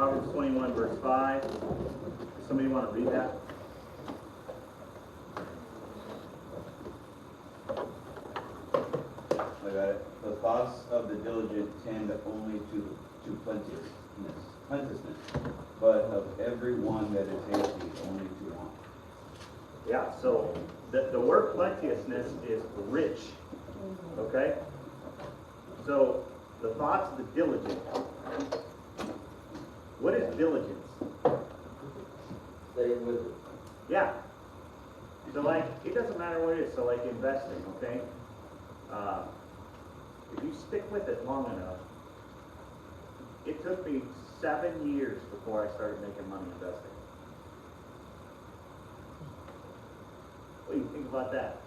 Proverbs 21, verse 5. Does somebody want to read that? I got it. The thoughts of the diligent tend only to plenteousness, but of every one that is hasty only to want. Yeah, so the word plenteousness is rich. Okay? So the thoughts of the diligent. What is diligence? Staying with it. Yeah. So like, it doesn't matter what it is. So like investing, okay? If you stick with it long enough, it took me 7 years before I started making money investing. What do you think about that?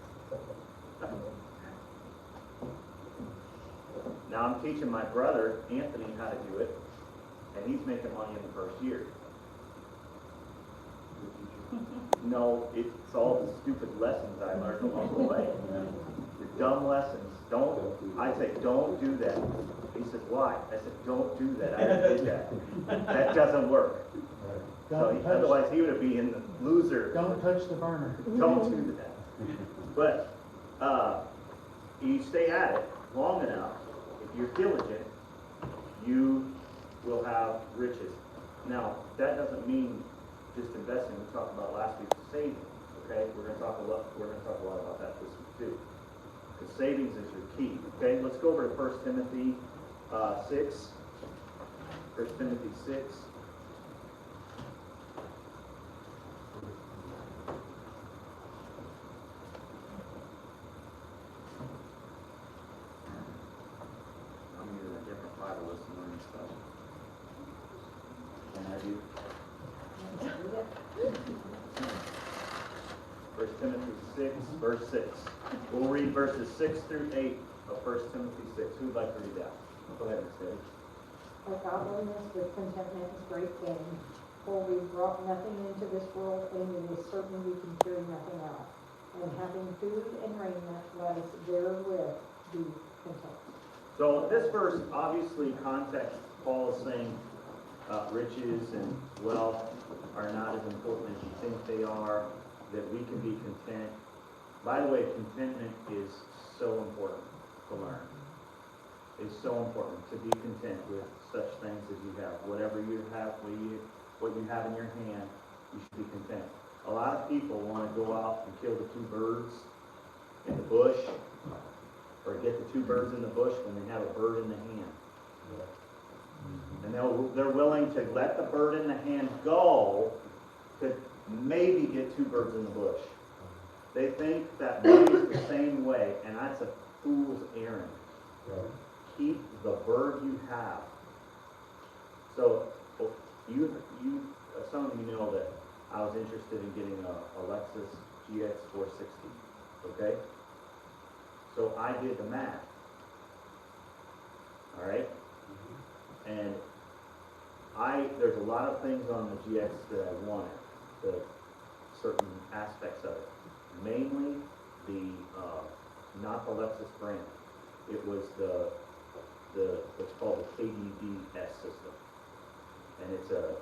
Now I'm teaching my brother, Anthony, how to do it, and he's making money in the first year. No, it's all the stupid lessons I learned along the way. The dumb lessons. I say, don't do that. He said, why? I said, don't do that. I did that. That doesn't work. Otherwise he would be in the loser. Don't touch the burner. Don't do that. But you stay at it long enough, if you're diligent, you will have riches. Now, that doesn't mean just investing. We talked about last week savings. Okay, we're going to talk a lot about that this week too. Because savings is your key. Okay, let's go over to 1 Timothy 6. 1 Timothy 6. I'm using a different Bible list and learning stuff. And I do. 1 Timothy 6, verse 6. We'll read verses 6 through 8 of 1 Timothy 6. Who'd like to read that? Go ahead and say. For godliness with contentment is great gain. For we brought nothing into this world, and it is certain we can carry nothing out. And having food and raiment, let us therewith be content. So this verse, obviously, context, Paul is saying riches and wealth are not as important as you think they are, that we can be content. By the way, contentment is so important to learn. It's so important to be content with such things as you have. Whatever you have, what you have in your hand, you should be content. A lot of people want to go out and kill the 2 birds in the bush, or get the 2 birds in the bush when they have a bird in the hand. And they're willing to let the bird in the hand go to maybe get 2 birds in the bush. They think that money is the same way, and that's a fool's errand. Keep the bird you have. So some of you know that I was interested in getting a Lexus GX 460. Okay? So I did the math. All right? And there's a lot of things on the GX that I wanted, the certain aspects of it. Mainly not the Lexus brand. It was the what's called the KDDS system, and it's a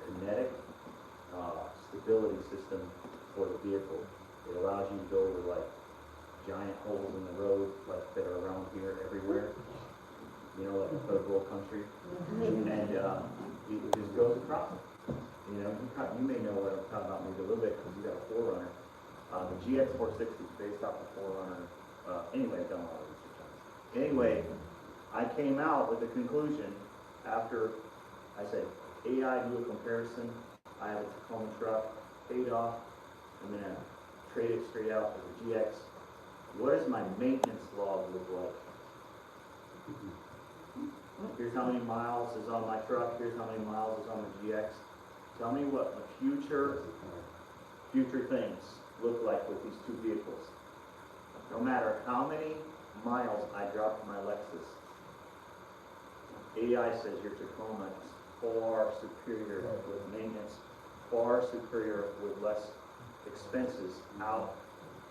kinetic stability system for the vehicle. It allows you to go over like giant holes in the road, like that are around here everywhere. You know, like a third world country, and it just goes across it. You know, you may know what I'm talking about maybe a little bit because you got a 4Runner. The GX 460 is based off the 4Runner. Anyway, I've done a lot of research on this. Anyway, I came out with the conclusion after I said, AI do a comparison. I have a Tacoma truck, paid off. I'm going to trade it straight out for the GX. What does my maintenance log look like? Here's how many miles is on my truck. Here's how many miles is on the GX. Tell me what the future things look like with these 2 vehicles. No matter how many miles I drop my Lexus, AI says your Tacoma is far superior with maintenance, far superior with less expenses out.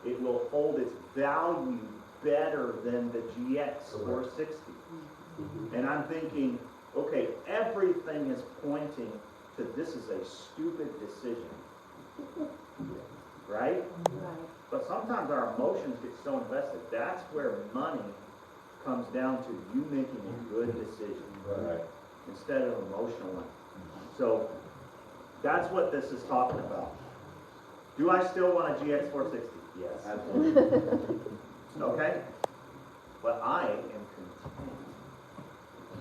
It will hold its value better than the GX 460. And I'm thinking, okay, everything is pointing pointing to this is a stupid decision. Right? But sometimes our emotions get so invested. That's where money comes down to you making a good decision. Right. Instead of emotional one. So that's what this is talking about. Do I still want a GX 460? Yes. Absolutely. Okay? But I am content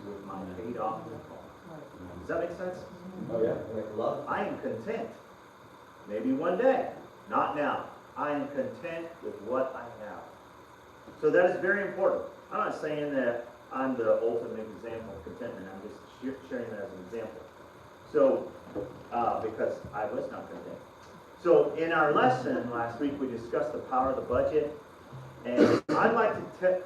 with my paid off car. Does that make sense? Oh, yeah, like love. I am content. Maybe one day. Not now. I am content with what I have. So that is very important. I'm not saying that I'm the ultimate example of contentment. I'm just sharing that as an example. So, because I was not content. So in our lesson last week, we discussed the power of the budget. And I'd like to,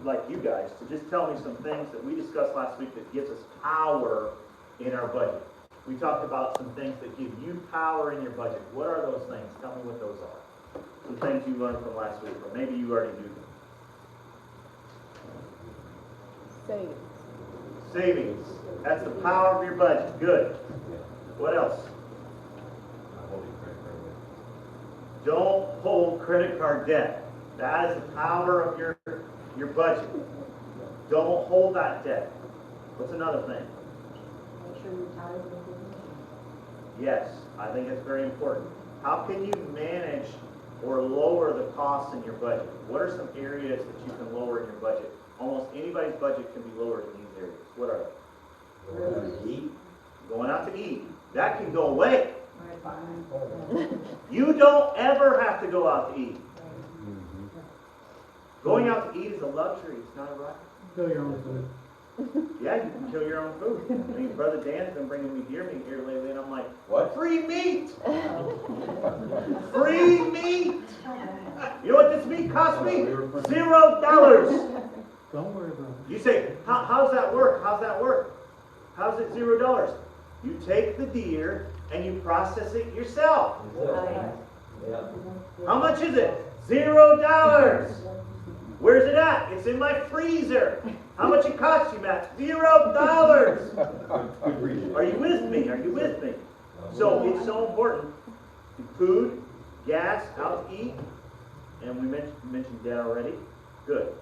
like you guys, to just tell me some things that we discussed last week that gives us power in our budget. We talked about some things that give you power in your budget. What are those things? Tell me what those are. Some things you learned from last week, or maybe you already knew them. Savings. Savings. That's the power of your budget. Good. What else? Don't hold credit card debt. That is the power of your budget. Don't hold that debt. What's another thing? Make sure you're tied with information. Yes, I think it's very important. How can you manage or lower the costs in your budget? What are some areas that you can lower in your budget? Almost anybody's budget can be lowered in these areas. What are they? Going out to eat. That can go away. You don't ever have to go out to eat. Going out to eat is a luxury. It's not a right. Kill your own food. Yeah, you can kill your own food. I mean, Brother Dan's been bringing me deer meat here lately, and I'm like, What? free meat! Free meat! You know what this meat cost me? $0. Don't worry about it. You say, how's that work? How's that work? How's it $0? You take the deer and you process it yourself. How much is it? $0. Where's it at? It's in my freezer. How much it cost you, Matt? $0. Are you with me? Are you with me? So it's so important. Food, gas, out to eat, and we mentioned that already. Good.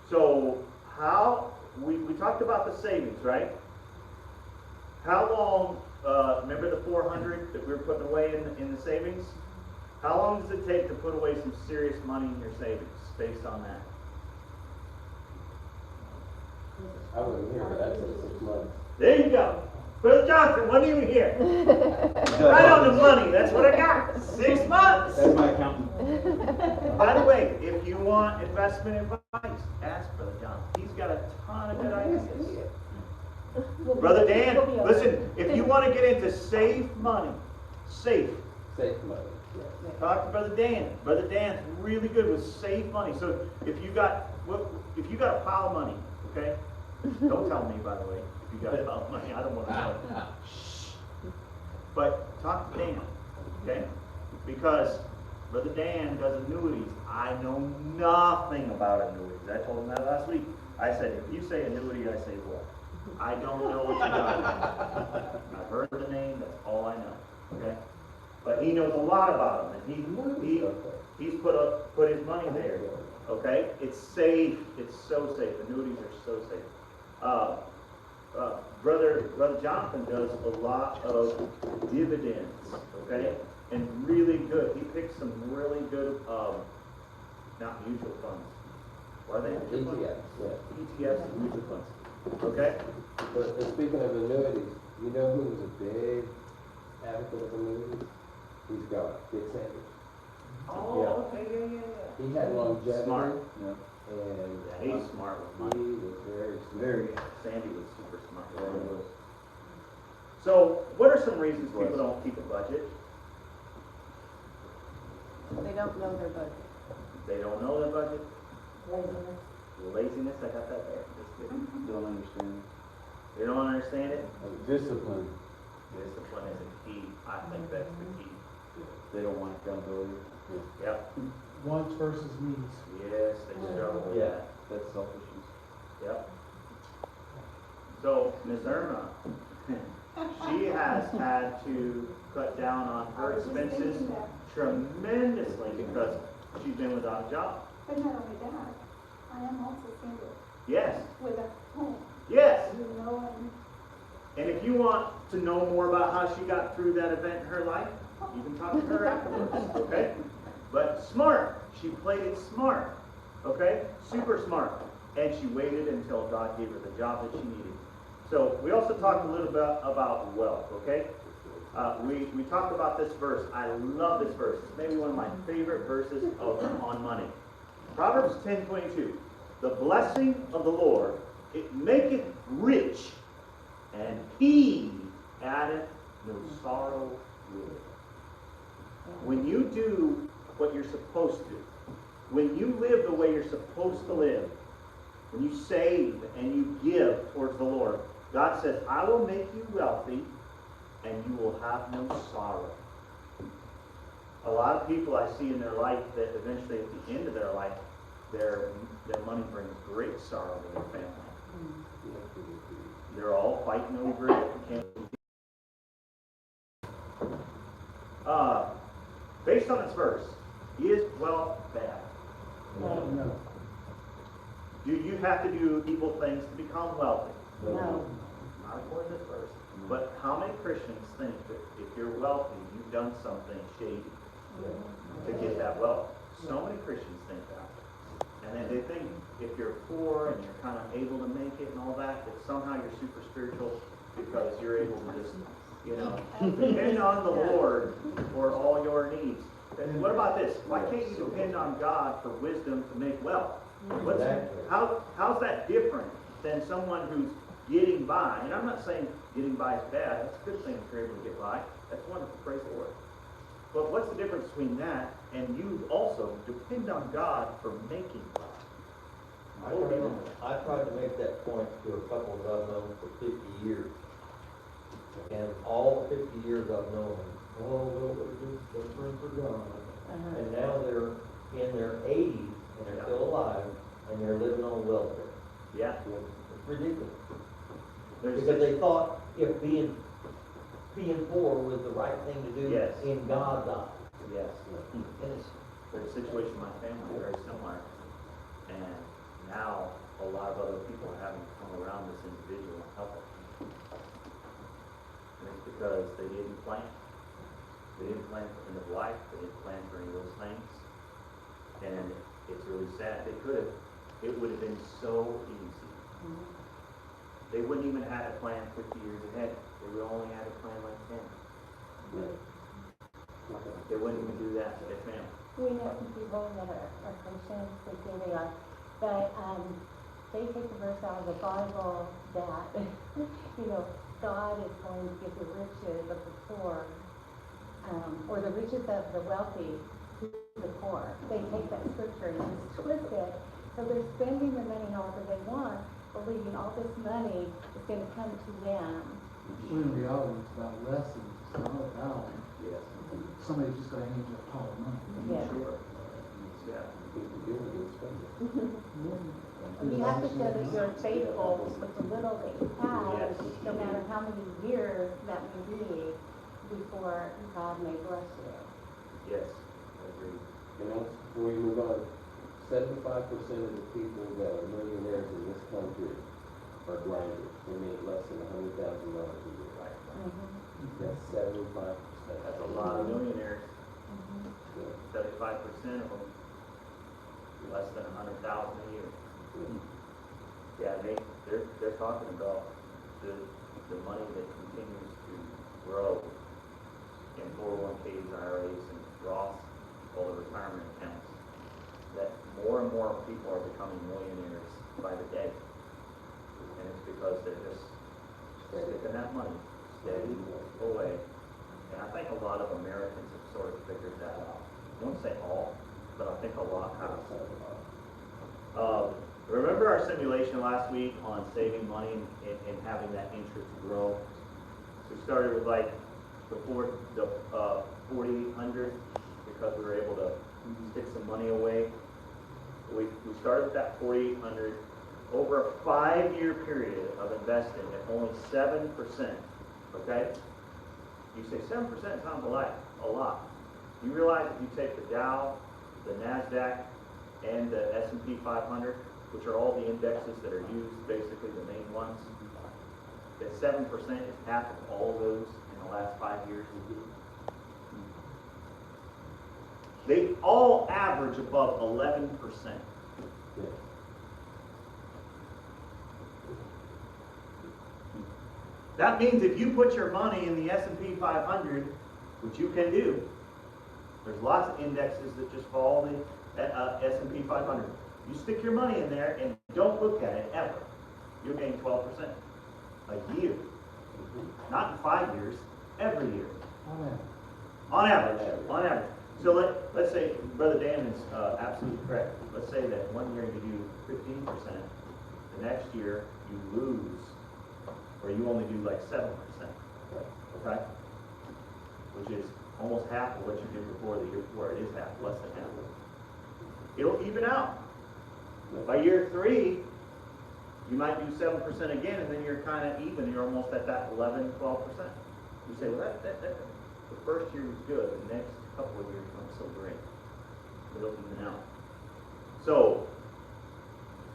So how we talked about the savings, right? How long? Remember the 400 that we were putting away in the savings? How long does it take to put away some serious money in your savings based on that? I wasn't here, but that's in 6 months. There you go. Brother Johnson wasn't even here. Right on the money. That's what I got. 6 months. That's my accountant. By the way, if you want investment advice, ask Brother Johnson. He's got a ton of good ideas. Brother Dan, listen, if you want to get into safe money, safe, Safe money. talk to Brother Dan. Brother Dan's really good with safe money. So if you got a pile of money, okay? Don't tell me, by the way, if you got a pile of money. I don't want to know. Shh. But talk to Dan, okay? Because Brother Dan does annuities. I know nothing about annuities. I told him that last week. I said, if you say annuity, I say what? I don't know what you're talking about. I've heard the name, that's all I know, okay? But he knows a lot about them, and he's put his money there, okay? It's safe, it's so safe, annuities are so safe. Brother Jonathan does a lot of dividends, okay? And really good, he picks some really good, not mutual funds. Are they? mutual funds? ETFs, yeah. ETFs and mutual funds, okay? But speaking of annuities, you know who was a big advocate of annuities? He's gone, Dick Sanders. Oh, okay, yeah. He had longevity. Smart. And Yeah, he's smart with he money. was very smart. Very, Sandy was super smart. Yeah, he was. So, what are some reasons people don't keep a budget? They don't know their budget. They don't know their budget. Laziness. Laziness, I got that there. Just kidding. Don't understand. They don't understand it. Discipline. Discipline is a key. I think that's the key. They don't want accountability. Yep. Wants versus needs. Yes, they struggle with that. That's selfishness. Yep. So, Ms. Irma, has had to cut down on her expenses tremendously because she's been without a job. But not only that, I am also single Yes, with a home, yes. you know, And if you want to know more about how she got through that event in her life, you can talk to her afterwards, okay? But smart. She played it smart, okay? Super smart. And she waited until God gave her the job that she needed. So we also talked a little bit about wealth, okay? We talked about this verse. I love this verse. It's maybe one of my favorite verses on money. Proverbs 10:22. The blessing of the Lord, it maketh rich, and he addeth no sorrow with it. When you do what you're supposed to, when you live the way you're supposed to live, when you save and you give towards the Lord, God says, I will make you wealthy and you will have no sorrow. A lot of people I see in their life that eventually at the end of their life, their money brings great sorrow to their family. They're all fighting over it. Based on this verse, is wealth bad? No. Do you have to do evil things to become wealthy? No. Not according to this verse. But how many Christians think that if you're wealthy, you've done something shady to get that wealth? So many Christians think that. And then they think if you're poor and you're kind of able to make it and all that, that somehow you're super spiritual because you're able to just, depend on the Lord for all your needs. And what about this? Why can't you depend on God for wisdom to make wealth? How's that different than someone who's getting by? And I'm not saying getting by is bad. That's a good thing if you're able to get by. That's wonderful. Praise the Lord. But what's the difference between that and you also depend on God for making wealth? I tried to make that point to a couple that I've known for 50 years. And all 50 years I've known them, well, they're just suffering for God. And now they're in their 80s and they're still alive and they're living on welfare. Yeah. It's ridiculous. There's Because they thought if being poor was the right thing to do Yes. in God's eyes. Yes. And it's, There's a situation in my family very similar. And now a lot of other people are having to come around this individual and help him. And it's because they didn't plan. They didn't plan for end of life. They didn't plan for any of those things. And it's really sad. They could have. It would have been so easy. They wouldn't even have had a plan 50 years ahead. They would only had a plan like 10. They wouldn't even do that to their family. We know some people that are Christians, they say they are, but they take the verse out of the Bible that, God is going to give the riches of the poor, or the riches of the wealthy to the poor. They take that scripture and just twist it, so they're spending their money however they want, believing all this money is going to come to them. When in reality, it's about lessons, it's not about Yes. somebody's just gonna hand you a pile of money. Yeah. Sure. Yeah. You have to show that you're faithful with the little that you have, Yes. no matter how many years that may be, before God may bless you. Yes. Agreed. Before we move on, 75% of the people that are millionaires in this country are grinders. They make less than $100,000 a year. That's 75%. That's a lot of millionaires. Yeah. 75% of them, less than 100,000 a year. Yeah, they're talking about the money that continues to grow in 401ks, IRAs, and Roths, all the retirement accounts. That more and more people are becoming millionaires by the day. And it's because they're just sticking that money steady away. And I think a lot of Americans have sort of figured that out. I won't say all, but I think a lot have. Remember our simulation last week on saving money and having that interest grow? So we started with before the 4,800 because we were able to stick some money away. We started with that 4,800 over a 5-year period of investing at only 7%. Okay? You say 7% sounds a lot. You realize if you take the Dow, the NASDAQ, and the S&P 500, which are all the indexes that are used, basically the main ones, that 7% is half of all those in the last 5 years. They all average above 11%. Yeah. That means if you put your money in the S&P 500, which you can do, there's lots of indexes that just follow the S&P 500. You stick your money in there and don't look at it ever, you're getting 12% a year. Not in 5 years, every year. On average. On average. So let's say, Brother Dan is absolutely correct. Let's say that one year you do 15%, the next year you lose, or you only do like 7%, okay? Which is almost half of what you did before the year before. It is half, less than half. It'll even out. By year 3, you might do 7% again, and then you're kind of even. You're almost at that 11, 12%. You say, well, the first year was good. The next couple of years aren't so great. It'll even out. So,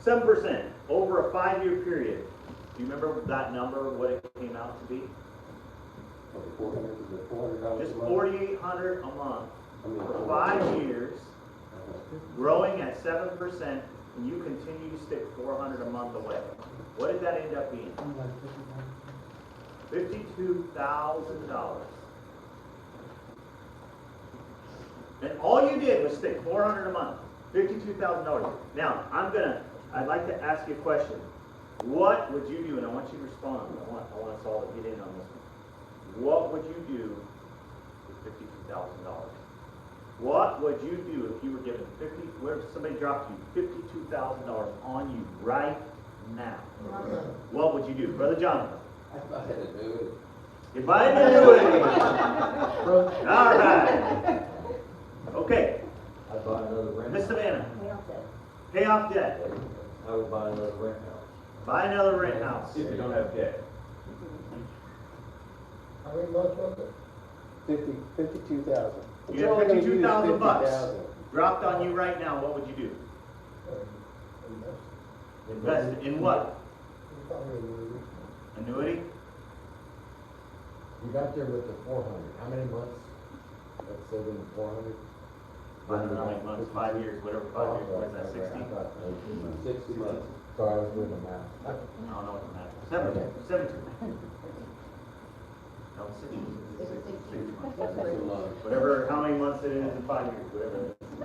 7% over a 5-year period. Do you remember that number, what it came out to be? $400 Just a month? $4,800 a month I mean, for 5 years, growing at 7%, and you continue to stick $400 a month away. What did that end up being? $52,000. And all you did was stick $400 a month, $52,000. Now, I'd like to ask you a question. What would you do? And I want you to respond. I want us all to get in on this one. What would you do with $52,000? What would you do if you were given where somebody dropped you $52,000 on you right now? What would you do, Brother Jonathan? If I had to do it. If I had to do it. All right. Okay. I'd buy another rent. Miss Savannah, We all said, pay off debt. I would buy another rent house. Buy another rent house. If you don't have debt. How many months was it? 52,000. You have $52,000 dropped on you right now. What would you do? Invest in what? Probably a movie. Annuity? You got there with the 400. How many months? That's saving 400? I don't know how many months, 5 years, whatever, 5 years. What is that, 60? 60 months. Sorry, I was doing the math. I don't know what the matter is. 17. No, 60. 60 months. That's a lot. Whatever, how many months it is in 5 years, whatever it is.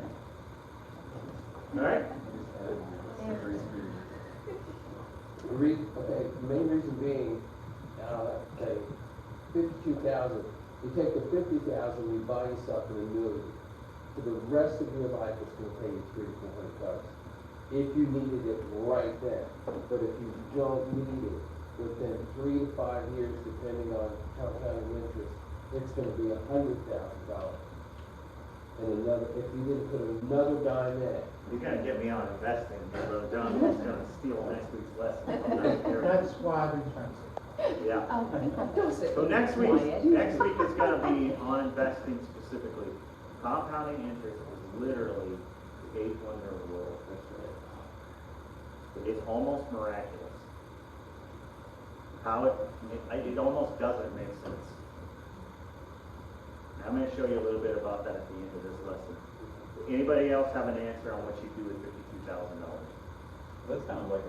All right? Okay, the main reason being, okay, 52,000. You take the 50,000, you buy yourself an annuity. For the rest of your life, it's going to pay you $300 to $400 if you needed it right then. But if you don't need it within 3 to 5 years, depending on compounding interest, it's going to be $100,000. And if you didn't put another dime in, You're gonna get me on investing, Brother John. He's gonna steal next week's lesson. That's why I've been trying to say. Yeah. So next week is gonna be on investing specifically. Compounding interest is literally the 8th wonder of the world. It's almost miraculous. How it almost doesn't make sense. I'm going to show you a little bit about that at the end of this lesson. Anybody else have an answer on what you do with $52,000? That's kind of like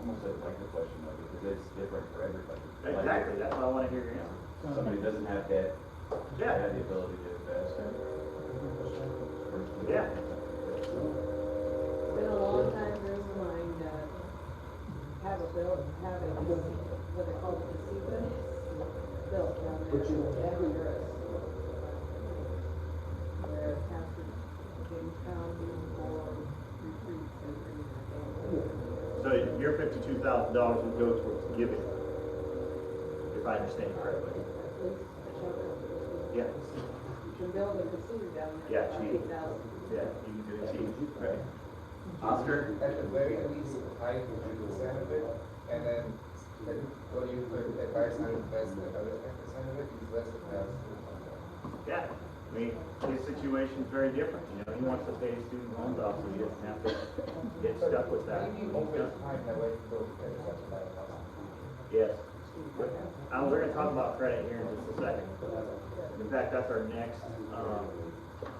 almost like a question though, because it's different for everybody. Exactly, that's why I want to hear your answer. Somebody doesn't have debt, they Yeah. have the ability to invest. Yeah. Been a long time dream of mine to have a what they call it, casita built down there. But you have it. Where Pastor James Pound for retreats and So your $52,000 would go towards giving, if I understand correctly. at least shelter. Yeah. You can build a casita down there. Yeah, for cheap. $8,000. Yeah, you can do it cheap. Right. Oscar? At the very least, I would do 2% of it, and then what do you put advice on investment, other things? percent of it, he's less than that. Yeah, I mean, his situation's very different, you know, he wants to pay his student loans off, so he doesn't have to get stuck with that. Maybe over time, that way, go pay such a bad cost. Yes. We're gonna talk about credit here in just a second. In fact, that's our next,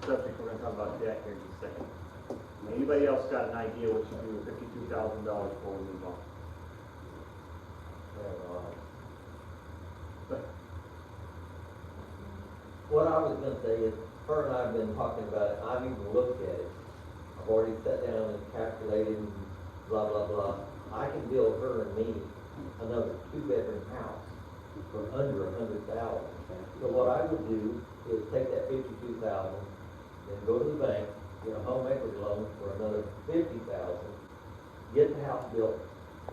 subject, we're gonna talk about debt here in just a second. Anybody else got an idea what you do with $52,000 before we move on? But, What I was gonna say is, her and I have been talking about it, I've even looked at it. I've already sat down and calculated and blah, blah, blah. I can build her and me another 2-bedroom house for under $100,000. So what I would do is take that $52,000, then go to the bank, get a home equity loan for another $50,000, get the house built,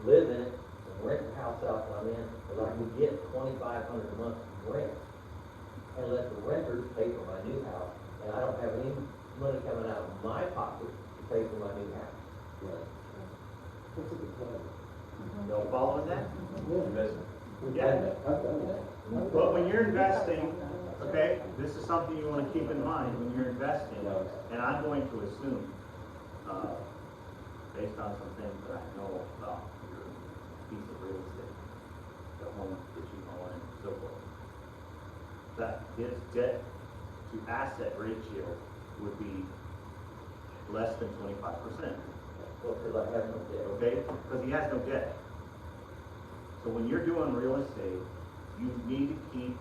live in it, and rent the house out that I'm in, but I can get $2,500 a month rent. And let the renters pay for my new house, and I don't have any money coming out of my pocket to pay for my new house. Right. That's a good plan. y'all following that? We've Yeah. done that. I've done that. But when you're investing, okay, this is something you wanna keep in mind when you're investing, and I'm going to assume, based on some things that I know about your piece of real estate, the home that you own and so forth, that his debt to asset ratio would be less than 25%, Well, because I have no debt. okay? Because he has no debt. So when you're doing real estate, you need to keep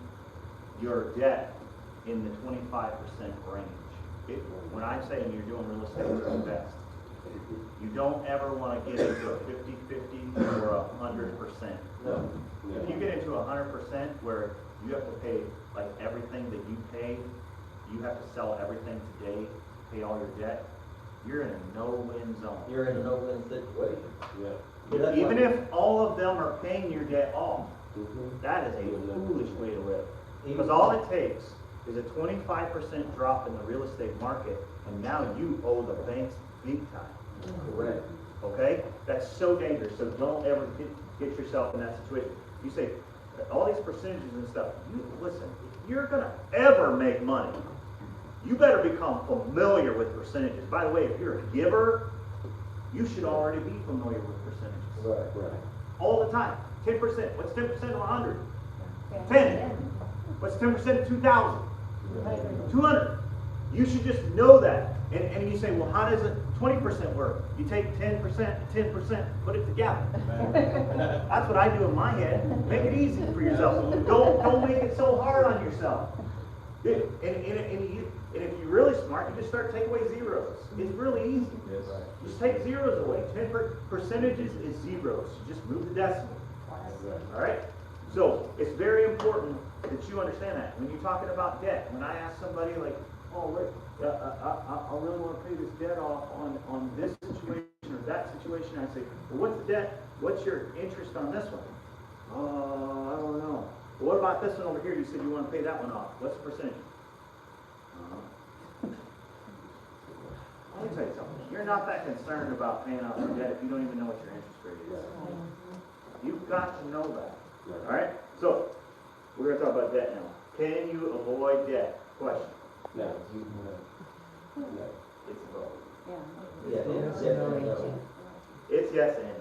your debt in the 25% range. When I'm saying you're doing real estate to invest, you don't ever wanna get into a 50-50 or 100%. No. If you get into 100% where you have to pay, like, everything that you pay, you have to sell everything today, pay all your debt, you're in a no-win zone. You're in a no-win situation. Yeah. Yeah, that's Even why- if all of them are paying your debt off, Mhm. that is a foolish way to live. Even- Because all it takes is a 25% drop in the real estate market, and now you owe the banks big time. Correct. Okay? That's so dangerous, so don't ever get yourself in that situation. You say, all these percentages and stuff, you, listen, if you're gonna ever make money, you better become familiar with percentages. By the way, if you're a giver, you should already be familiar with percentages. Right. Right. All the time. 10%, what's 10% of 100? 10. What's 10% of 2,000? 200. You should just know that. And you say, well, how does it 20% work? You take 10%, 10%, put it together. That's what I do in my head. Make it easy for yourself. Don't make it so hard on yourself. And if you're really smart, you just start taking away zeros. It's really easy. Just take zeros away. 10% is zeros. You just move the decimal. All right? So it's very important that you understand that. When you're talking about debt, when I ask somebody like, oh, wait, I really want to pay this debt off on this situation or that situation, I say, well, what's the debt? What's your interest on this one? I don't know. Well, what about this one over here? You said you want to pay that one off. What's the percentage? Let me tell you something. You're not that concerned about paying off your debt if you don't even know what your interest rate is. You've got to know that. All right? So, we're going to talk about debt now. Can you avoid debt? Question. No. No. It's both. Yeah, it's definitely no. It's yes and no.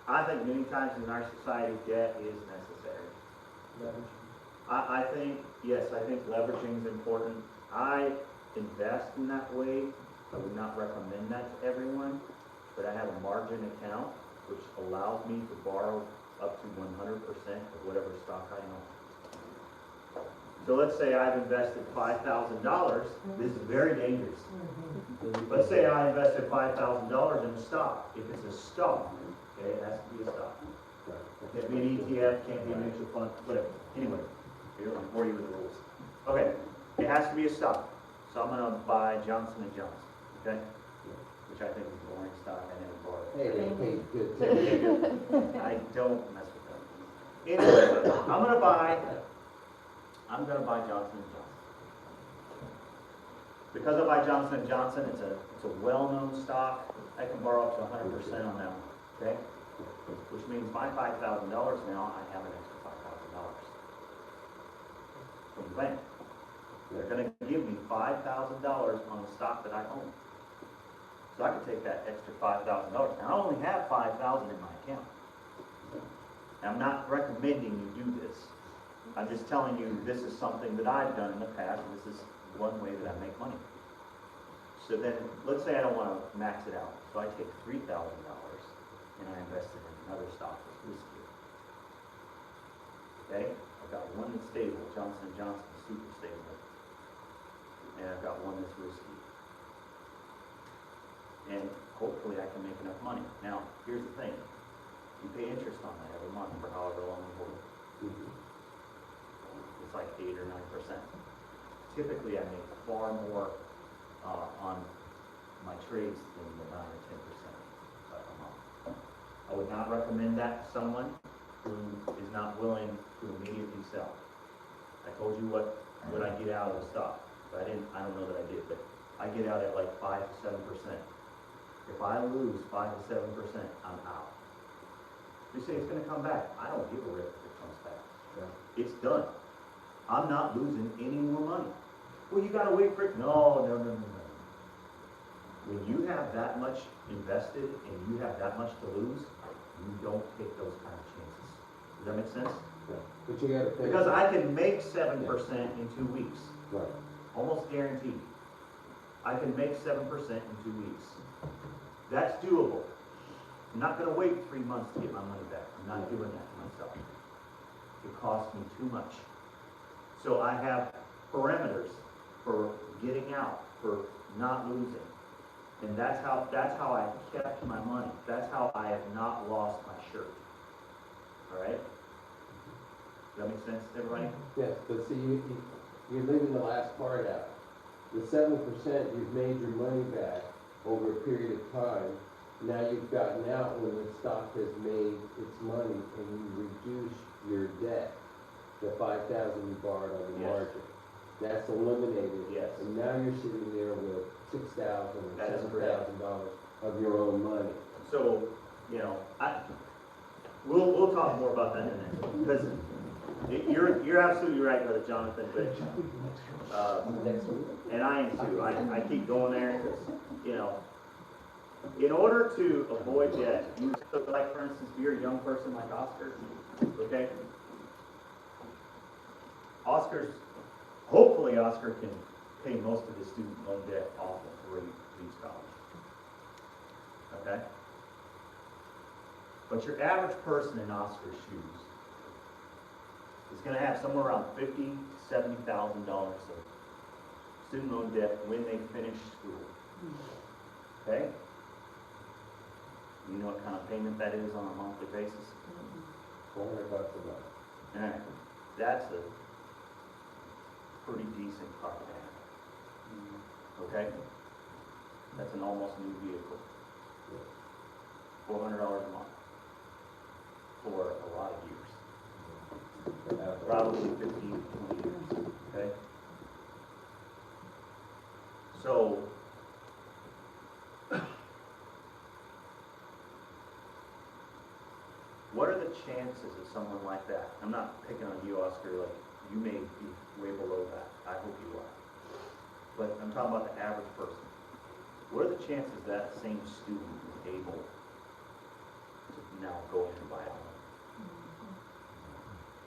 I think many times in our society, debt is necessary. I think, yes, I think leveraging is important. I invest in that way. I would not recommend that to everyone, but I have a margin account which allows me to borrow up to 100% of whatever stock I own. So let's say I've invested $5,000. This is very dangerous. Let's say I invested $5,000 in a stock. If it's a stock, okay, it has to be a stock. It can't be an ETF, can't be a mutual fund, whatever. Anyway, here, I'm bore you with the rules. Okay, it has to be a stock. So I'm gonna buy Johnson & Johnson, okay? Which I think is a boring stock, I never bought it. Hey, they paid good too. I don't mess with them. Anyway, I'm gonna buy Johnson & Johnson. Because I buy Johnson & Johnson, it's a well-known stock. I can borrow up to 100% on that one, okay? Which means my $5,000 now, I have an extra $5,000. from the bank. They're gonna give me $5,000 on the stock that I own. So I could take that extra $5,000, and I only have $5,000 in my account. And I'm not recommending you do this. I'm just telling you, this is something that I've done in the past, and this is one way that I make money. So then, let's say I don't wanna max it out, so I take $3,000 and I invest it in another stock that's riskier. Okay, I've got one that's stable, Johnson & Johnson is super stable, and I've got one that's risky. And hopefully I can make enough money. Now, here's the thing, you pay interest on that every month for however long you hold it. It's like 8 or 9%. Typically, I make far more on my trades than the 9 or 10% a month. I would not recommend that to someone who is not willing to immediately sell. I told you what I get out of the stock, but I don't know that I did, but I get out at like 5 to 7%. If I lose 5 to 7%, I'm out. You say it's gonna come back. I don't give a rip if it comes back. Yeah. It's done. I'm not losing any more money. Well, you gotta wait for it. No. When you have that much invested and you have that much to lose, you don't take those kind of chances. Does that make sense? Yeah. But you gotta pay. Because I can make 7% in 2 weeks, Right. almost guaranteed. I can make 7% in 2 weeks. That's doable. I'm not gonna wait 3 months to get my money back. I'm not doing that to myself. It costs me too much. So I have parameters for getting out, for not losing. And that's how I kept my money. That's how I have not lost my shirt. All right? Does that make sense to everybody? Yes, but see, you're leaving the last part out. The 7%, you've made your money back over a period of time. Now you've gotten out when the stock has made its money and you reduce your debt, the 5,000 you borrowed on the Yes. margin. That's eliminated. Yes. And now you're sitting there with $6,000 or That is $7,000 of your own money. So, you know, we'll talk more about that in a minute, because you're absolutely right, Brother Jonathan, but, Next week. and I am too, I keep going there, because, you know, in order to avoid debt, so like, for instance, if you're a young person like Oscar, okay? Hopefully Oscar can pay most of his student loan debt off before he leaves college. Okay? But your average person in Oscar's shoes is gonna have somewhere around $50,000 to $70,000 of student loan debt when they finish school. Okay? You know what kind of payment that is on a monthly basis? $400 a month. Alright, that's a pretty decent car payment. Okay? That's an almost new vehicle. $400 a month for a lot of years. Probably 15, 20 years, okay? So, what are the chances of someone like that? I'm not picking on you, Oscar, like, you may be way below that. I hope you are. But I'm talking about the average person. What are the chances that same student is able to now go in and buy a home?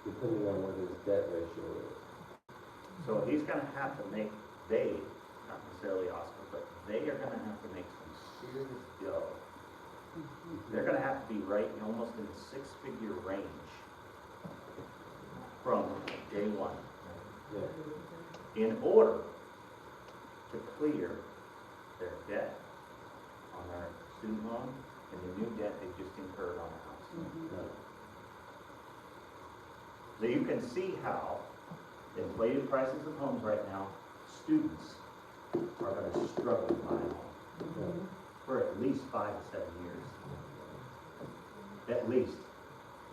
Depending on what his debt ratio is. So he's gonna have to make, not necessarily Oscar, but they are gonna have to make some serious dough. They're gonna have to be right in almost in the 6-figure range from day one Yeah. in order to clear their debt on their student loan and the new debt they just incurred on the house. Right. So you can see how the inflated prices of homes right now, students are gonna struggle to buy a home for at least 5 to 7 years. At least.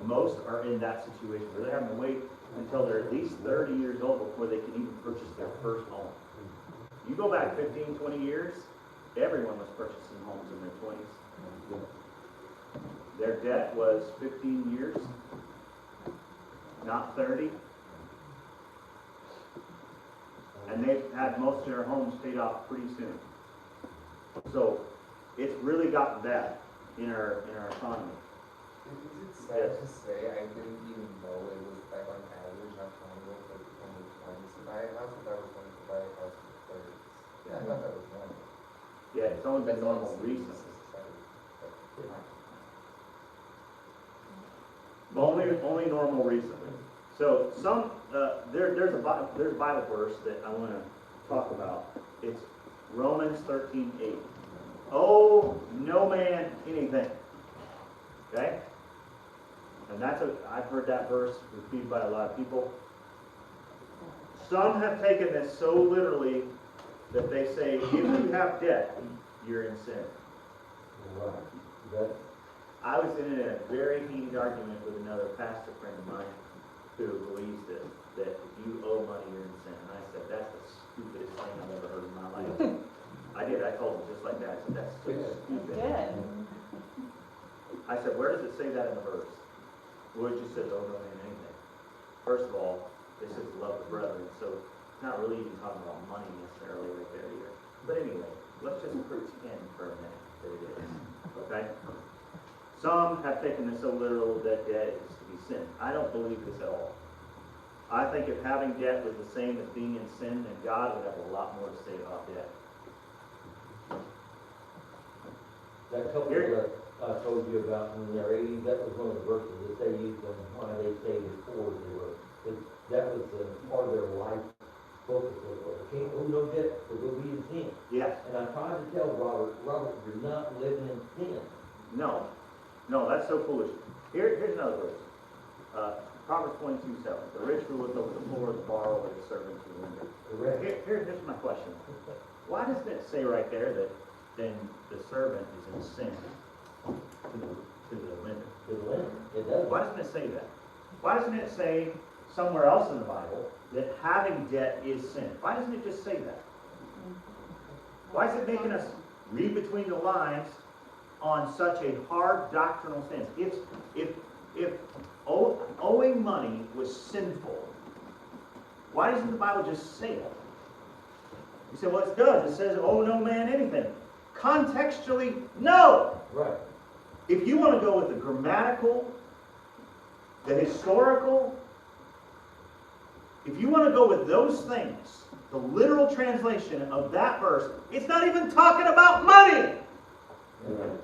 Most are in that situation where they're having to wait until they're at least 30 years old before they can even purchase their first home. You go back 15, 20 years, everyone was purchasing homes in their 20s. Their debt was 15 years, not 30. and they've had most of their homes paid off pretty soon. So, it's really gotten bad in our economy. Is it sad to say I didn't even know it was like on average not trying to go for in the twenties to buy a house, but I was going to buy a house in the thirties. Yeah, I thought that was normal. Yeah, it's only been normal recently. Only normal recently. So some, there's a Bible verse that I want to talk about. It's Romans 13:8. Oh, no man anything. Okay? And I've heard that verse repeated by a lot of people. Some have taken this so literally that they say, if you have debt, you're in sin. Right. That, I was in a very heated argument with another pastor friend of mine who believes this, that if you owe money, you're in sin. And I said, that's the stupidest thing I've ever heard in my life. I told him just like that. I said, that's so stupid. Good. I said, where does it say that in the verse? Well, it just says, oh, no man anything. First of all, it says love the brethren, so it's not really even talking about money necessarily right there either. But anyway, let's just pretend for a minute that it is. Okay? Some have taken this so literal that debt is to be sin. I don't believe this at all. I think if having debt was the same as being in sin, then God would have a lot more to say about debt. That couple that I told you about in their eighties, that was one of the verses that they used on why they stayed as poor as they were. That was part of their life focus. They can't owe no debt, so go be in sin. Yes. And I tried to tell Robert, you're not living in sin. No, that's so foolish. Here's another verse. Proverbs 22:7. The rich ruleth over the poor, the borrower is servant to the lender. Correct. Here's my question. Why doesn't it say right there that then the servant is in sin to the lender? To the lender, it does. Why doesn't it say that? Why doesn't it say somewhere else in the Bible that having debt is sin? Why doesn't it just say that? Why is it making us read between the lines on such a hard doctrinal stance? If owing money was sinful, why doesn't the Bible just say it? You say, well, it does. It says, owe no man anything. Contextually, no. Right. If you want to go with the grammatical, the historical, if you want to go with those things, the literal translation of that verse, it's not even talking about money. Right.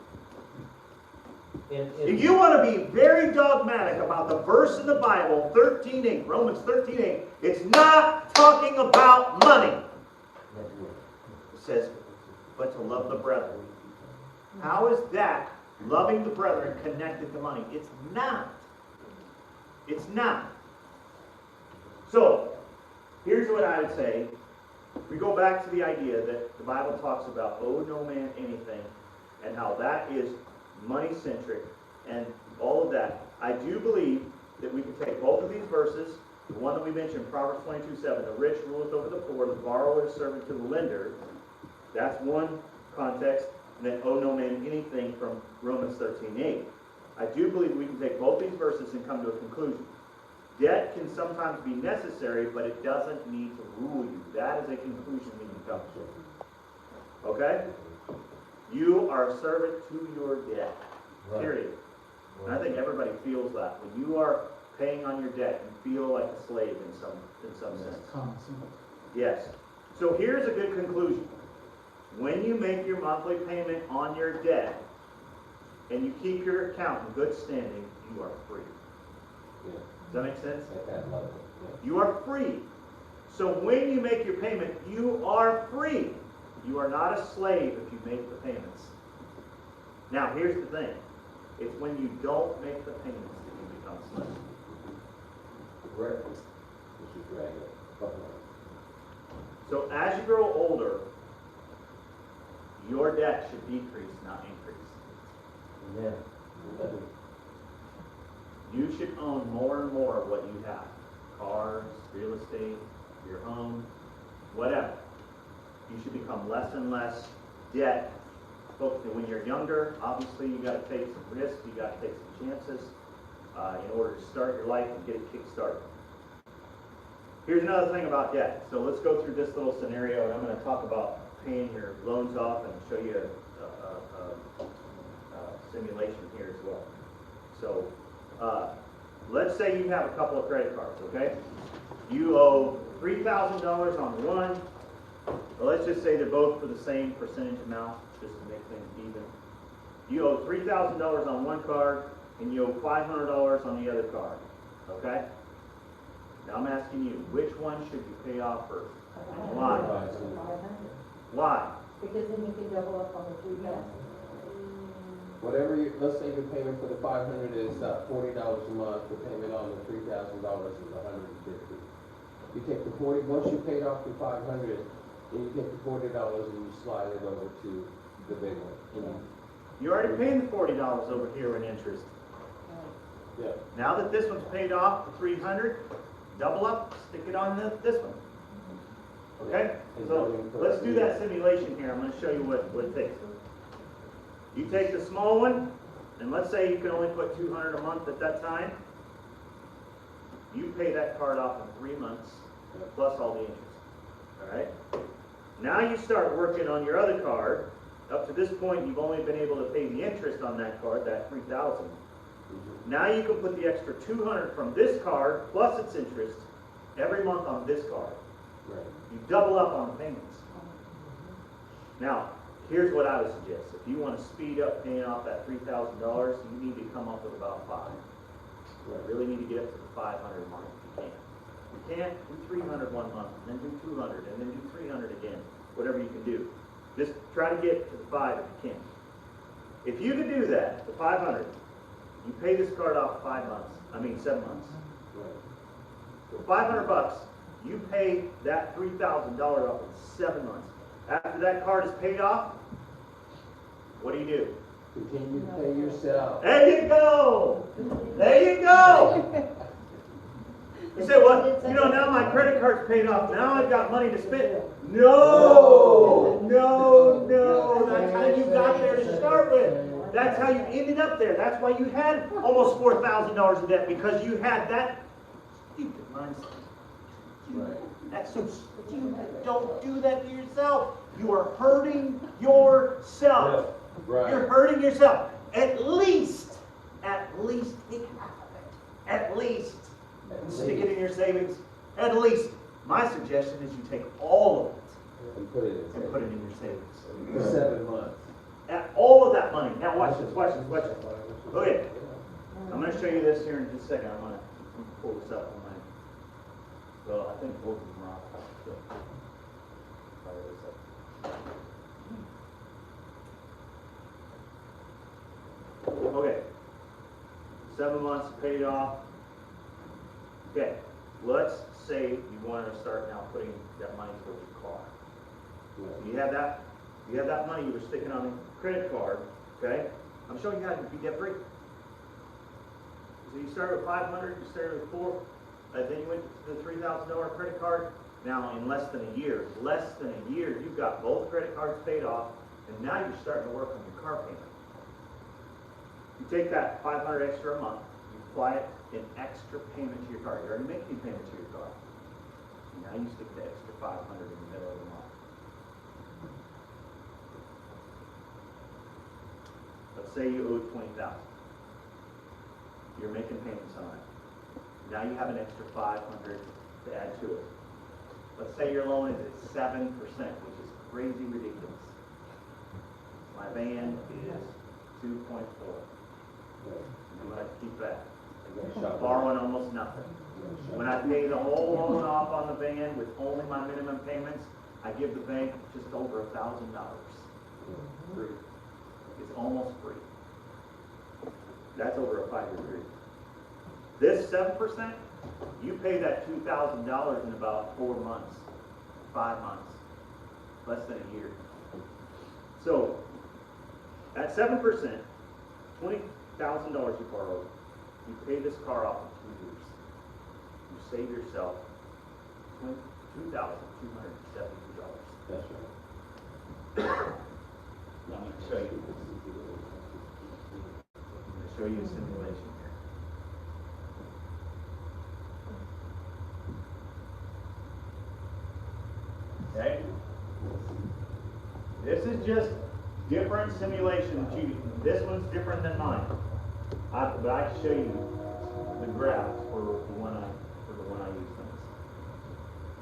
If you want to be very dogmatic about the verse in the Bible, 13:8, Romans 13:8, it's not talking about money. It says, but to love the brethren. How is that loving the brethren connected to money? It's not. It's not. So, here's what I would say. We go back to the idea that the Bible talks about owe no man anything, and how that is money-centric, and all of that. I do believe that we can take both of these verses, the one that we mentioned, Proverbs 22:7, the rich ruleth over the poor, the borrower is servant to the lender. That's one context, and then owe no man anything from Romans 13:8. I do believe we can take both these verses and come to a conclusion. Debt can sometimes be necessary, but it doesn't need to rule you. That is a conclusion we can come to. Okay? You are a servant to your debt. Right. Period. And I think everybody feels that. When you are paying on your debt, you feel like a slave in some sense. Constant. Yes. So here's a good conclusion. When you make your monthly payment on your debt, and you keep your account in good standing, you are free. yeah, Does that make sense? at that level, yeah. You are free. So when you make your payment, you are free. You are not a slave if you make the payments. Now, here's the thing. It's when you don't make the payments that you become slaves. Correct. We should drag it. So as you grow older, your debt should decrease, not increase. Yeah. You should own more and more of what you have. Cars, real estate, your home, whatever. You should become less and less debt. When you're younger, obviously you got to take some risks, you got to take some chances in order to start your life and get it kick-started. Here's another thing about debt. So let's go through this little scenario, and I'm gonna talk about paying your loans off and show you a simulation here as well. So, let's say you have a couple of credit cards, okay? You owe $3,000 on one. Well, let's just say they're both for the same percentage amount, just to make things even. You owe $3,000 on one card, and you owe $500 on the other card, okay? Now I'm asking you, which one should you pay off first? And why? 500. Why? Because then you can double up on the 3,000. Whatever you, let's say your payment for the 500 is $40 a month, the payment on the $3,000 is $150. You take the 40, once you paid off the 500, then you take the $40 and you slide it over to the big one. You're already paying the $40 over here in interest. Yeah. Now that this one's paid off, the 300, double up, stick it on this one. Okay? So let's do that simulation here. I'm going to show you what it takes. You take the small one, and let's say you can only put $200 a month at that time. You pay that card off in 3 months, plus all the interest. All right? Now you start working on your other card. Up to this point, you've only been able to pay the interest on that card, that $3,000. Now you can put the extra $200 from this card, plus its interest, every month on this card. Right. You double up on the payments. Now, here's what I would suggest. If you want to speed up paying off that $3,000, you need to come up with about 5. You really need to get up to the 500 mark if you can. If you can't, do 300 one month, and then do 200, and then do 300 again. Whatever you can do. Just try to get to the 5 if you can. If you can do that, the 500, you pay this card off 7 months. For $500, you pay that $3,000 off in 7 months. After that card is paid off, what do? Continue to pay yourself. There you go! There you go! You say, well, now my credit card's paid off. Now I've got money to spend. No! That's how you got there to start with. That's how you ended up there. That's why you had almost $4,000 in debt, because you had that stupid mindset. That's so stupid. Don't do that to yourself. You are hurting yourself. Right. You're hurting yourself. At least take half of it. At least. And stick it in your savings. At least. My suggestion is you take all of it And put it in your savings. For 7 months. At all of that money. Now watch this. Okay. I'm going to show you this here in just a second. I'm going to pull this up on my. Well, I think both of them are off. So, fire this up. Okay. 7 months paid off. Okay. Let's say you want to start now putting that money towards your car. So you have that money you were sticking on a credit card. Okay. I'm showing you how to be debt free. So you started with 500. You started with 4. Then you went to the $3,000 credit card. Now, in less than a year, you've got both credit cards paid off, and now you're starting to work on your car payment. You take that $500 extra a month, you apply it in extra payment to your car. You're already making payment to your car. Now you stick the extra $500 in the middle of the month. Let's say you owe $20,000. You're making payments on it. Now you have an extra $500 to add to it. Let's say your loan is at 7%, which is crazy ridiculous. My van is 2.4. I'm going to keep that. Borrowing almost nothing. When I pay the whole loan off on the van with only my minimum payments, I give the bank just over $1,000. Free. It's almost free. That's over a 5-year period. This 7%, you pay that $2,000 in about 4 months, 5 months, less than a year. So, at 7%, $20,000 you borrowed, you pay this car off in 2 years. You save yourself $2,272. That's right. I'm going to show you. I'm going to show you a simulation here. Okay? This is just different simulation cheating. This one's different than mine. But I can show you the graphs for the one I use on this.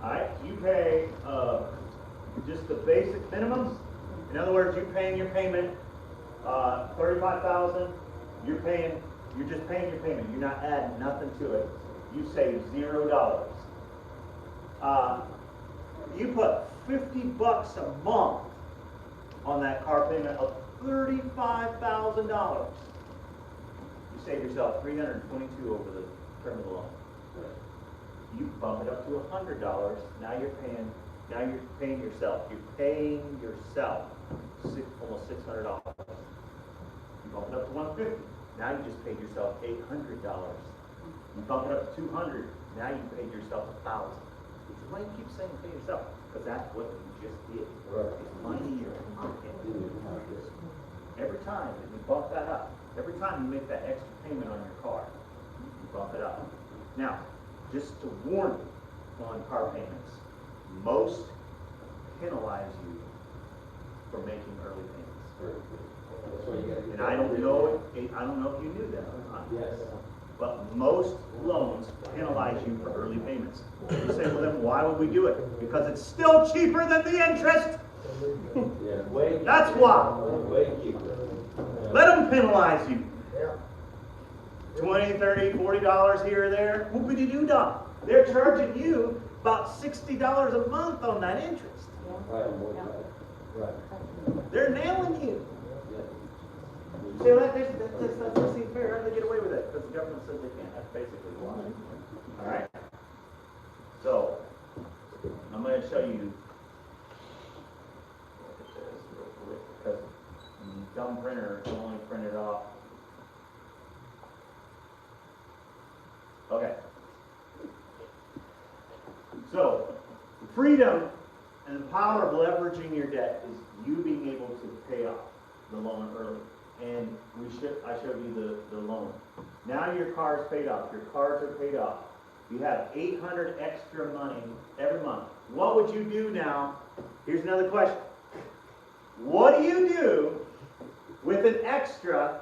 Alright, you pay just the basic minimums. In other words, you're paying your payment, $35,000. You're just paying your payment. You're not adding nothing to it. You save $0. You put $50 a month on that car payment of $35,000. You save yourself $322 over the term of the loan. You bump it up to $100. Now you're paying yourself. You're paying yourself almost $600. You bump it up to $150. Now you just paid yourself $800. You bump it up to $200. Now you paid yourself $1,000. Why do you keep saying pay yourself? Because that's what you just did. It's money you're pocket. Every time that you bump that up, every time you make that extra payment on your car, you bump it up. Now, just to warn you on car payments, most penalize you for making early payments. That's why you gotta. And I don't know if you knew that or not. Yes. But most loans penalize you for early payments. You say, well then why would we do it? Because it's still cheaper than the interest. Yeah. Way That's why. way cheaper. Let them penalize you. Yeah. $20, $30, $40 here or there. Whoopity-doo-dah. They're charging you about $60 a month on that interest. Right. They're nailing you. See, that doesn't seem fair. How do they get away with it? Because the government says they can't. That's basically why. All right. So, I'm going to show you. Look at this real quick because dumb printer can only print it off. Okay. So, freedom and the power of leveraging your debt is you being able to pay off the loan early. And I showed you the loan. Now your car is paid off. Your cars are paid off. You have $800 extra money every month. What would you do now? Here's another question. What do you do with an extra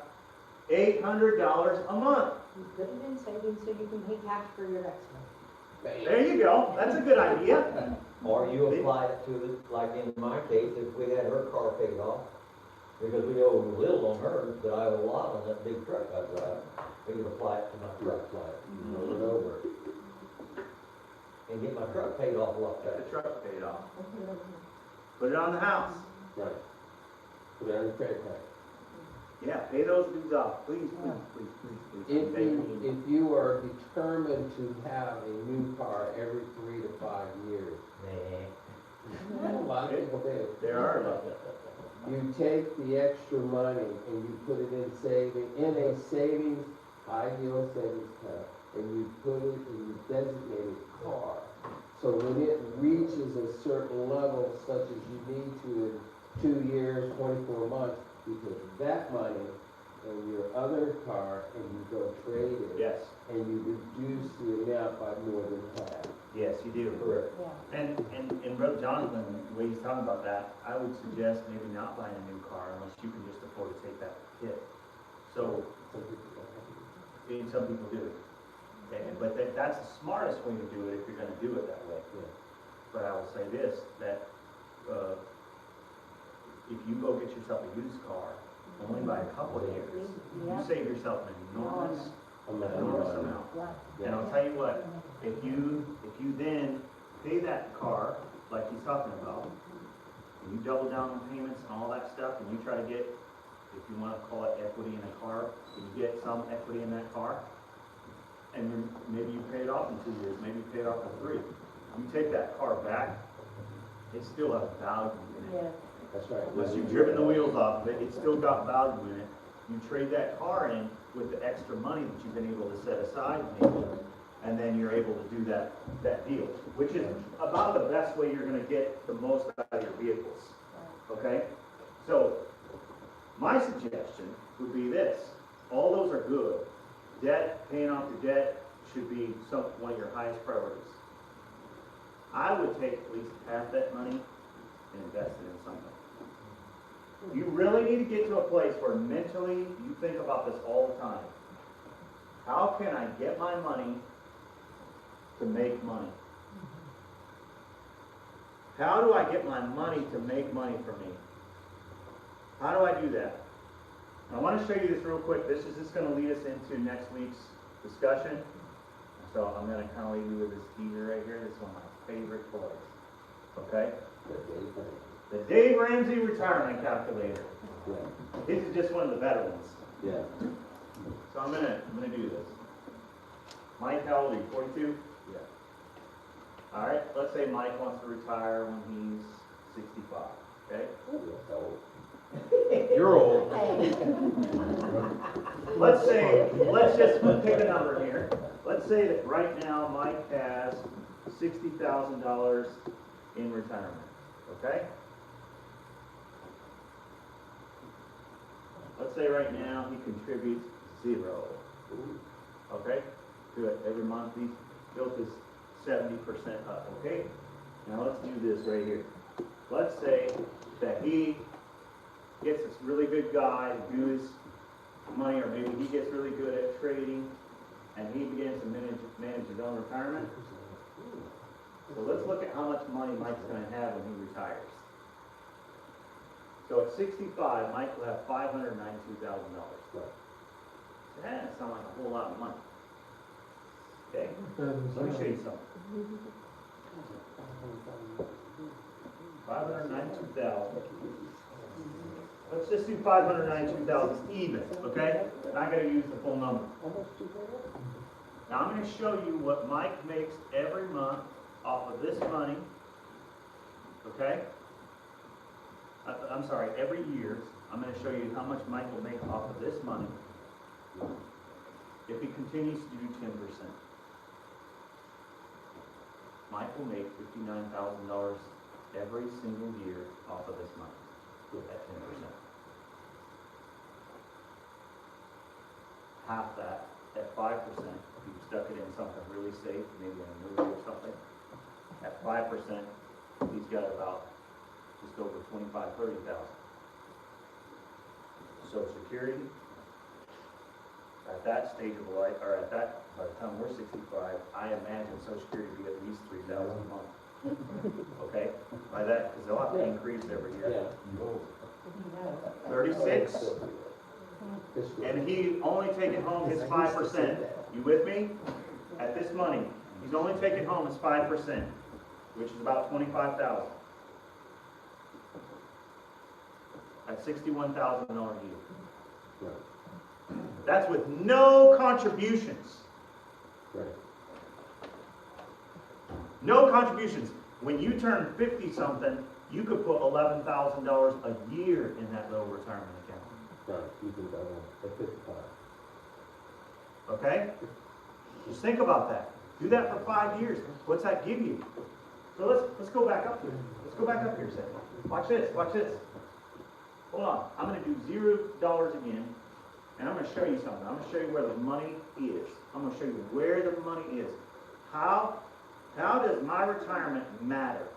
$800 a month? You put it in savings so you can pay cash for your next one. There you go. That's a good idea. Or you apply it to the, like in my case, if we had her car paid off, because we owe a little on hers, but I owe a lot on that big truck I drive, we could apply it to my truck, roll it over, and get my truck paid off a lot Get the faster. truck paid off. Put it on the house. Right. Put it on your credit card. Yeah, pay those dues off. Please, please, please, please, please. If you are determined to have a new car every 3 to 5 years, a lot of people do. There are like You take the extra money and you put it in a savings, high yield savings account, and you put it in your designated car. So when it reaches a certain level, such as you need to in 2 years, 24 months, you take that money and your other car and you go trade it. Yes, And you reduce the amount by more than half. yes, you do. Correct. Yeah. And Brother Jonathan, the way he's talking about that, I would suggest maybe not buying a new car unless you can just afford to take that hit. So, some people do. But that's the smartest way to do it if you're gonna do it that way. But I will say this, that, if you go get yourself a used car, only by a couple of years, you Yeah. save yourself an enormous amount. Yeah. And I'll tell you what, if you then pay that car, like he's talking about, and you double down on payments and all that stuff, and you try to get, if you wanna call it equity in a car, and you get some equity in that car, and then maybe you pay it off in 2 years, maybe you pay it off in 3. You take that car back, it still has value in it. Yeah. That's right. Unless you've driven the wheels off of it, it's still got value in it. You trade that car in with the extra money that you've been able to set aside, maybe, and then you're able to do that deal, which is about the best way you're gonna get the most out of your vehicles, okay? So, my suggestion would be this, all those are good. Debt, paying off your debt should be one of your highest priorities. I would take at least half that money and invest it in something. You really need to get to a place where mentally you think about this all the time. How can I get my money to make money? How do I get my money to make money for me? How do I do that? I want to show you this real quick. This is just going to lead us into next week's discussion. So I'm going to kind of leave you with this teaser right here. This is one of my favorite toys. Okay? The Dave Ramsey retirement calculator. Yeah, This is just one of the better ones. yeah. So I'm gonna do this. Mike, how old are you? 42? Yeah. All right. Let's say Mike wants to retire when he's 65. Okay. You're old. Let's just pick a number here. Let's say that right now Mike has $60,000 in retirement. Okay. Let's say right now he contributes 0. Okay, to it every month. He's built his 70% up. Okay. Now let's do this right here. Let's say that he gets this really good guy to do his money, or maybe he gets really good at trading, and he begins to manage his own retirement. So let's look at how much money Mike's going to have when he retires. So at 65, Mike will have $592,000. That sounds like a whole lot of money. Okay, let me show you something. 592,000. Let's just do 592,000 even, okay? Not going to use the full number. Now I'm going to show you what Mike makes every month off of this money, okay? I'm sorry, every year. I'm going to show you how much Mike will make off of this money if he continues to do 10%. Mike will make $59,000 every single year off of this money at 10%. Half that at 5%, if you stuck it in something really safe, maybe in a movie or something, at 5%, he's got about just over 30,000. Social Security, at that stage of life, or at that, by the time we're 65, I imagine Social Security will be at least 3,000 a month. Okay, by that, because they'll have to increase every year. 36, and he only taking home his 5%. You with me? At this money, he's only taking home his 5%, which is about 25,000. At $61,000 a year. That's with no contributions. No contributions. When you turn 50-something, you could put $11,000 a year in that little retirement account. Right, you can go at 55. Okay? Just think about that. Do that for 5 years. What's that give you? So let's go back up here. Let's go back up here a second. Watch this. Watch this. Hold on. I'm going to do $0 again, and I'm going to show you something. I'm going to show you where the money is. I'm going to show you where the money is. How does my retirement matter?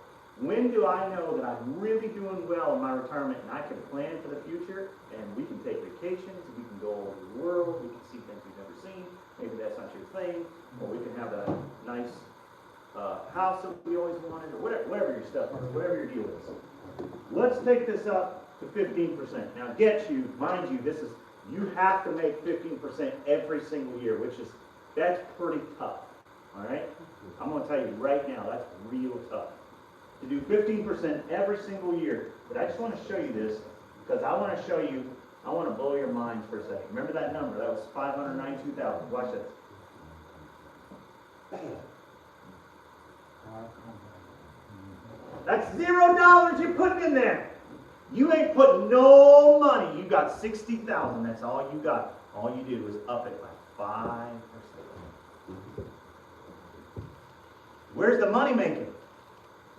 When do I know that I'm really doing well in my retirement and I can plan for the future, and we can take vacations, we can go all over the world, we can see things we've never seen, maybe that's not your thing, or we can have a nice house that we always wanted, or whatever your stuff is, whatever your deal is. Let's take this up to 15%. Now get you, mind you, you have to make 15% every single year, that's pretty tough, all right? I'm going to tell you right now, that's real tough. To do 15% every single year. But I just want to show you this because I want to blow your minds for a second. Remember that number? That was 592,000. Watch this. That's $0 you're putting in there. You ain't putting no money. You got 60,000. That's all you got. All you did was up it by 5%. Where's the money making?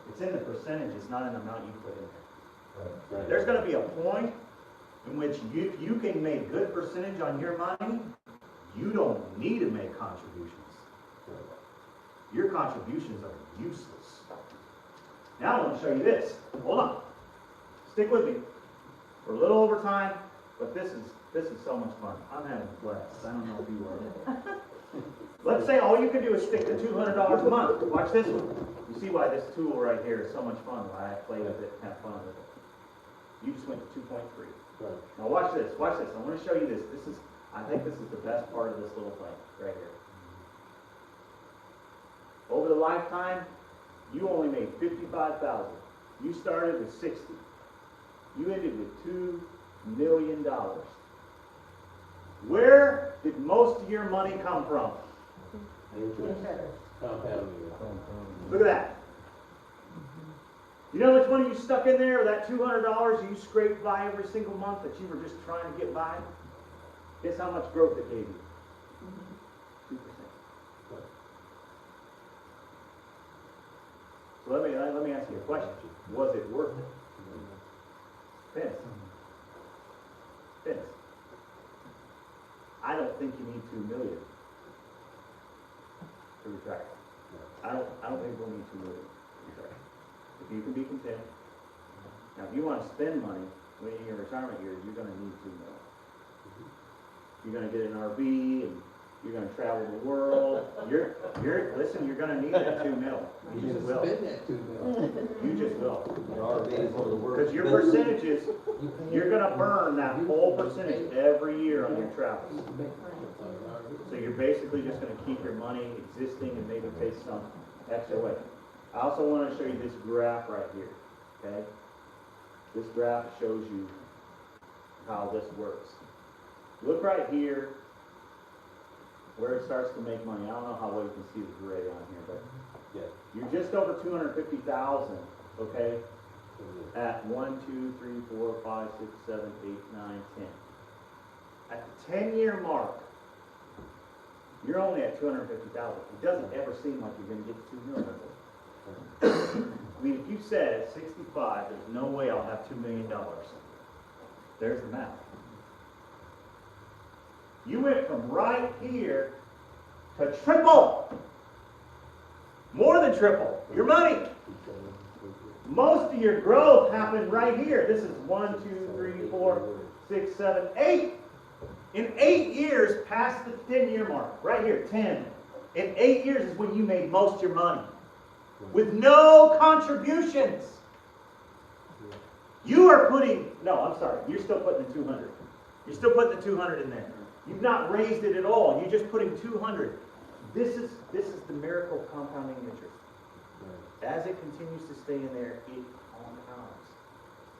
It's in the percentage, it's not in the amount you put in there. There's going to be a point in which you can make good percentage on your money. You don't need to make contributions. your contributions are useless. Now I want to show you this. Hold on. Stick with me. We're a little over time, but this is so much fun. I'm having a blast. I don't know if you are. Let's say all you can do is stick to $200 a month. Watch this one. You see why this tool right here is so much fun, why I play with it and have fun with it. You just went to 2.3. Right. Now watch this, watch this. I want to show you this. I think this is the best part of this little thing, right here. Over the lifetime, you only made $55,000. You started with 60. You ended with $2 million. Where did most of your money come from? Interest, compounding. Look at that. You know how much money you stuck in there, that $200 you scraped by every single month that you were just trying to get by? Guess how much growth it gave you? 2%. So let me ask you a question. Was it worth it? Vince. Vince. I don't think you need 2 million to retire. I don't think we'll need 2 million to retire. If you can be content. Now, if you want to spend money when you're in your retirement years, you're going to need 2 million. You're going to get an RV and you're going to travel the world. Listen, you're going to need that 2 million. You just will. Spend that 2 million. You just will. Your RV is one of the worst. Because your percentages, you're going to burn that whole percentage every year on your travels. So you're basically just going to keep your money existing and maybe take some extra away. I also want to show you this graph right here, okay? This graph shows you how this works. Look right here where it starts to make money. I don't know how well you can see the gray on here, but Yeah. you're just over 250,000, okay? At 1, 2, 3, 4, 5, 6, 7, 8, 9, 10. At the 10-year mark, you're only at 250,000. It doesn't ever seem like you're going to get to 2 million. I mean, if you said at 65, there's no way I'll have $2 million. There's the math. You went from right here to triple. More than triple your money. Most of your growth happened right here. This is 1, 2, 3, 4, 6, 7, 8. In 8 years, past the 10-year mark, right here, 10. In 8 years is when you made most of your money. With no contributions. You are putting, no, I'm sorry, you're still putting the 200. You're still putting the 200 in there. You've not raised it at all. You're just putting 200. This is the miracle of compounding interest. As it continues to stay in there, it compounds.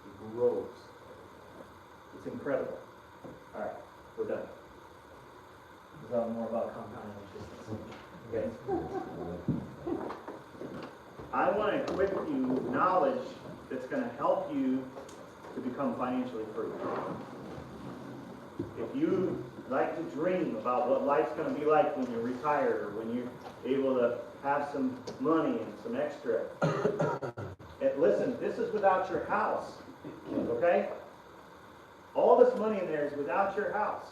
It grows. It's incredible. All right, we're done. We'll talk more about compounding interest. Okay. I want to equip you with knowledge that's going to help you to become financially free. If you like to dream about what life's going to be like when you're retired or when you're able to have some money and some extra. And listen, this is without your house, okay? All this money in there is without your house.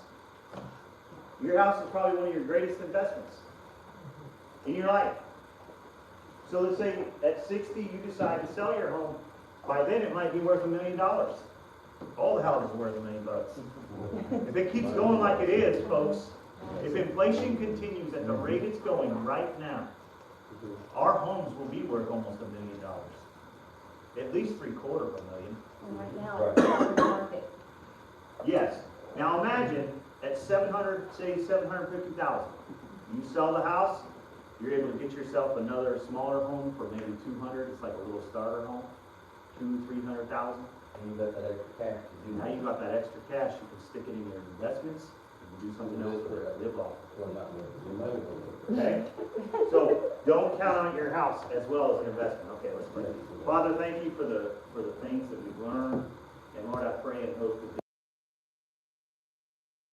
Your house is probably one of your greatest investments in your life. So let's say at 60 you decide to sell your home. By then it might be worth $1 million. All the houses are worth $1 million. If it keeps going like it is, folks, if inflation continues at the rate it's going right now, our homes will be worth almost $1 million. At least $750,000. And right now, it's on the market. Yes. Now imagine at 700, say 750,000. You sell the house, you're able to get yourself another smaller home for maybe 200. It's like a little starter home, 200,000, 300,000. And you got that extra cash to do. Now you got that extra cash, you can stick it in your investments, you can do something else with it, live off. Well, not really. Your money will work. Okay? So don't count on your house as well as an investment. Okay, let's pray. Father, thank you for the things that we've learned. And Lord, I pray and hope that